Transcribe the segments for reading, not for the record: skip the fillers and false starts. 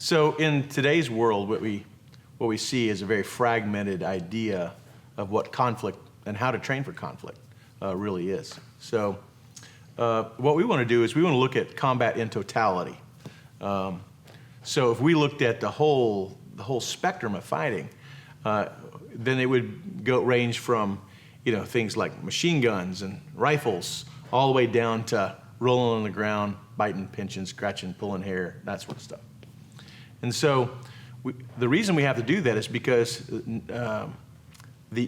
So in today's world, what we see is a very fragmented idea of what conflict and how to train for conflict really is. So what we want to do is we want to look at combat in totality. So if we looked at the whole spectrum of fighting, then it would range from things like machine guns and rifles all the way down to rolling on the ground, biting, pinching, scratching, pulling hair, that sort of stuff. And so the reason we have to do that is because the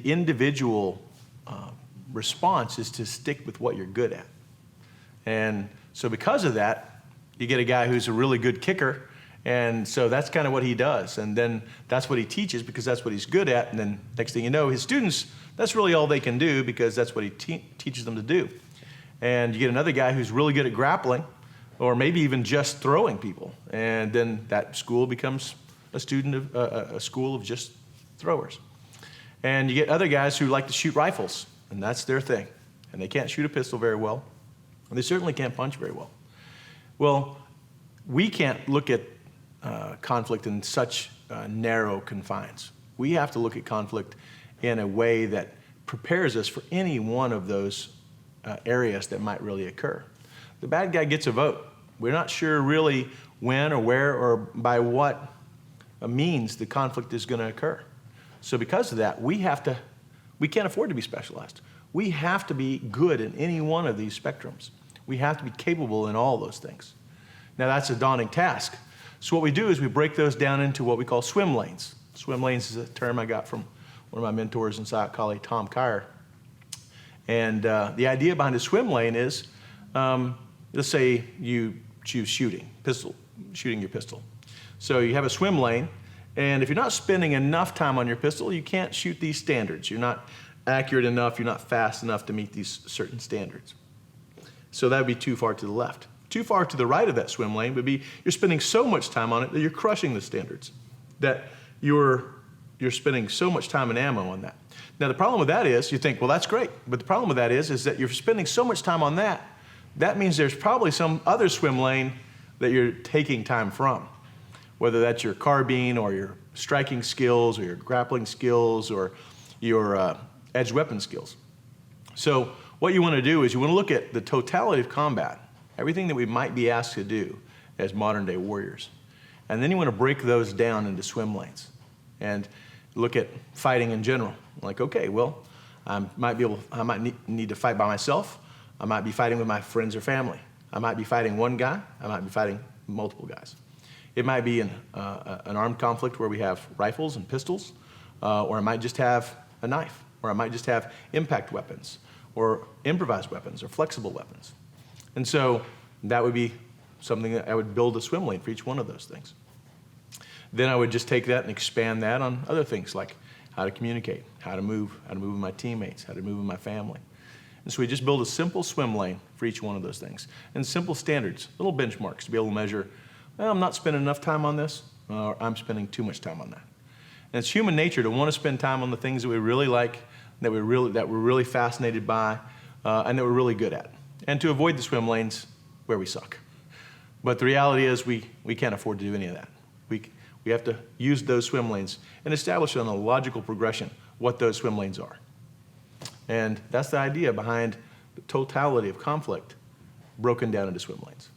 individual response is to stick with what you're good at. And so because of that, you get a guy who's a really good kicker, and so that's kind of what he does. And then that's what he teaches because that's what he's good at. And then next thing you know, his students, that's really all they can do because that's what he teaches them to do. And you get another guy who's really good at grappling, or maybe even just throwing people. And then that school becomes a school of just throwers. And you get other guys who like to shoot rifles, and that's their thing. And they can't shoot a pistol very well, and they certainly can't punch very well. Well, we can't look at conflict in such narrow confines. We have to look at conflict in a way that prepares us for any one of those areas that might really occur. The bad guy gets a vote. We're not sure really when or where or by what means the conflict is going to occur. So because of that, we can't afford to be specialized. We have to be good in any one of these spectrums. We have to be capable in all those things. Now that's a daunting task. So what we do is we break those down into what we call swim lanes. Swim lanes is a term I got from one of my mentors in psychology, Tom Kyer. And the idea behind a swim lane is, let's say you choose shooting your pistol. So you have a swim lane, and if you're not spending enough time on your pistol, you can't shoot these standards. You're not accurate enough, you're not fast enough to meet these certain standards. So that would be too far to the left. Too far to the right of that swim lane would be you're spending so much time on it that you're crushing the standards, that you're spending so much time and ammo on that. Now the problem with that is, you think, well that's great, but the problem with that is that you're spending so much time on that, that means there's probably some other swim lane that you're taking time from, whether that's your carbine or your striking skills or your grappling skills or your edged weapon skills. So what you want to do is you want to look at the totality of combat, everything that we might be asked to do as modern day warriors. And then you want to break those down into swim lanes and look at fighting in general. Like, okay, well, I might need to fight by myself. I might be fighting with my friends or family. I might be fighting one guy. I might be fighting multiple guys. It might be an armed conflict where we have rifles and pistols, or I might just have a knife, or I might just have impact weapons, or improvised weapons, or flexible weapons. And so that would be something that I would build a swim lane for each one of those things. Then I would just take that and expand that on other things like how to communicate, how to move with my teammates, how to move with my family. And so we just build a simple swim lane for each one of those things. And simple standards, little benchmarks to be able to measure, well, I'm not spending enough time on this, or I'm spending too much time on that. And it's human nature to want to spend time on the things that we really like, that we're really fascinated by, and that we're really good at. And to avoid the swim lanes where we suck. But the reality is we can't afford to do any of that. We have to use those swim lanes and establish on a logical progression what those swim lanes are. And that's the idea behind the totality of conflict broken down into swim lanes.